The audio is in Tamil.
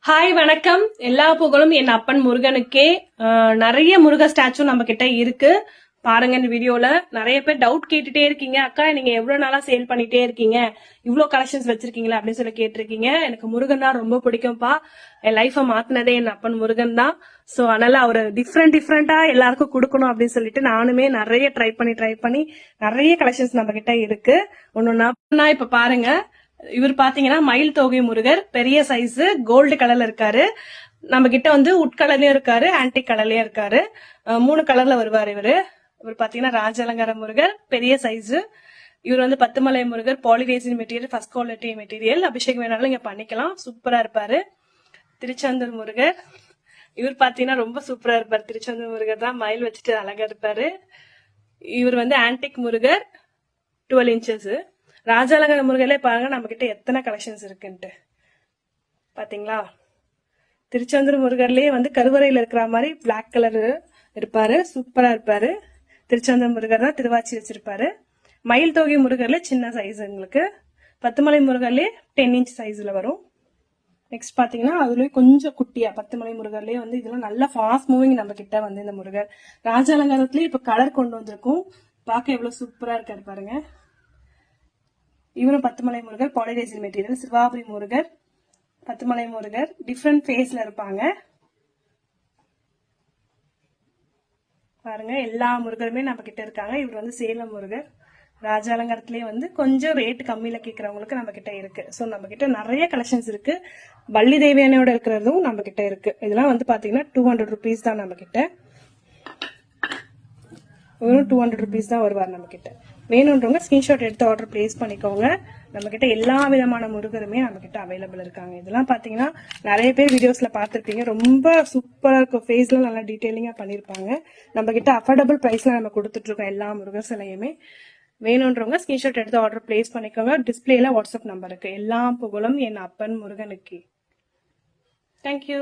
ஹாய் வணக்கம். எல்லா புகழும் என் அப்பன் முருகனுக்கே. நிறைய முருக ஸ்டாச்சு நம்ம கிட்ட இருக்கு. பாருங்க இந்த வீடியோல நிறைய பேர் டவுட் கேட்டுட்டே இருக்கீங்க. அக்கா நீங்க எவ்வளவு நாளா சேல் பண்ணிட்டே இருக்கீங்க, இவ்வளவு கலெக்ஷன்ஸ் வச்சிருக்கீங்களா அப்படின்னு சொல்லி கேட்டிருக்கீங்க. எனக்கு முருகன் தான் ரொம்ப பிடிக்கும்பா. என் லைஃப மாத்தினதே என் அப்பன் முருகன் தான். சோ அதனால அவரு டிஃப்ரெண்டா எல்லாருக்கும் கொடுக்கணும் அப்படின்னு சொல்லிட்டு நானுமே நிறைய ட்ரை பண்ணி நிறைய கலெக்ஷன்ஸ் நம்ம கிட்ட இருக்கு. ஒன்னொன்னா இப்ப பாருங்க. இவர் பாத்தீங்கன்னா மயில் தொகை முருகர், பெரிய சைஸ், கோல்டு கலர்ல இருக்காரு. நம்ம கிட்ட வந்து உட் கலர்லயும் இருக்காரு, ஆன்டிக் கலர்லயும் இருக்காரு. 3 கலர்ல வருவார் இவரு. இவர் பாத்தீங்கன்னா ராஜாலங்கார முருகர், பெரிய சைஸ். இவர் வந்து Pathumalai Murugar, polyresin material, first quality material. அபிஷேகம் வேணாலும் இங்க பண்ணிக்கலாம், சூப்பரா இருப்பாரு. திருச்செந்தூர் முருகர், இவர் பாத்தீங்கன்னா ரொம்ப சூப்பரா இருப்பாரு. திருச்செந்தூர் முருகர் தான், மயில் வச்சுட்டு அழகா இருப்பாரு. இவர் வந்து ஆன்டிக் முருகர், 12 இன்ச்சஸ். ராஜாலங்கர முருகர்ல பாருங்க நம்ம கிட்ட எத்தனை கலெக்ஷன்ஸ் இருக்குன்ட்டு பாத்தீங்களா. திருச்செந்தூர் முருகர்லயே வந்து கருவறையில இருக்கிற மாதிரி பிளாக் கலர் இருப்பாரு, சூப்பரா இருப்பாரு. திருச்செந்தூர் முருகர் தான் திருவாச்சி வச்சிருப்பாரு. மயில் தொகை முருகர்ல சின்ன சைஸ் உங்களுக்கு. பத்துமலை முருகர்லயே 10 இன்ச் சைஸ்ல வரும். நெக்ஸ்ட் பாத்தீங்கன்னா அதுலயே கொஞ்சம் குட்டியா பத்துமலை முருகர்லயே வந்து இதெல்லாம் நல்லா ஃபாஸ்ட் மூவிங் நம்ம கிட்ட வந்து இந்த முருகர். ராஜாலங்காரத்துலயே இப்ப கலர் கொண்டு வந்திருக்கும், பார்க்க எவ்வளவு சூப்பரா இருக்காரு பாருங்க. இவரும் Batumalai Murugar, polyresin material. Sivapuri Murugar, Batumalai Murugar different ஃபேஸ்ல இருப்பாங்க பாருங்க. எல்லா முருகருமே நம்ம கிட்ட இருக்காங்க. இவர் வந்து சேலம் முருகர். ராஜாலங்கரத்திலேயே வந்து கொஞ்சம் ரேட் கம்மியில கேட்கறவங்களுக்கு நம்ம கிட்ட இருக்கு. ஸோ நம்ம கிட்ட நிறைய கலெக்ஷன்ஸ் இருக்கு. வள்ளி தேவியானையோட இருக்கிறதும் நம்ம கிட்ட இருக்கு. இதெல்லாம் வந்து பாத்தீங்கன்னா 200 ருபீஸ் தான் நம்ம கிட்ட. வெறும் 200 ருபீஸ் தான் வருவார் நம்ம கிட்ட. வேணுன்றவங்க ஸ்கிரீன்ஷாட் எடுத்து ஆர்டர் பிளேஸ் பண்ணிக்கோங்க. நம்ம கிட்ட எல்லா விதமான முருகருமே நம்ம கிட்ட அவைலபிள் இருக்காங்க. இதெல்லாம் பாத்தீங்கன்னா நிறைய பேர் வீடியோஸ்ல பாத்திருப்பீங்க. ரொம்ப சூப்பரா இருக்கும், ஃபேஸ்ல நல்லா டீடைலிங்கா பண்ணிருப்பாங்க. நம்ம கிட்ட அஃபோர்டபுள் பிரைஸ்ல நம்ம கொடுத்துட்டு இருக்கோம் எல்லா முருகர் சிலையுமே. வேணுன்றவங்க ஸ்கிரீன்ஷாட் எடுத்து ஆர்டர் பிளேஸ் பண்ணிக்கோங்க. டிஸ்பிளேல வாட்ஸ்அப் நம்பர் இருக்கு. எல்லா புகழும் என் அப்பன் முருகனுக்கு. தேங்க்யூ.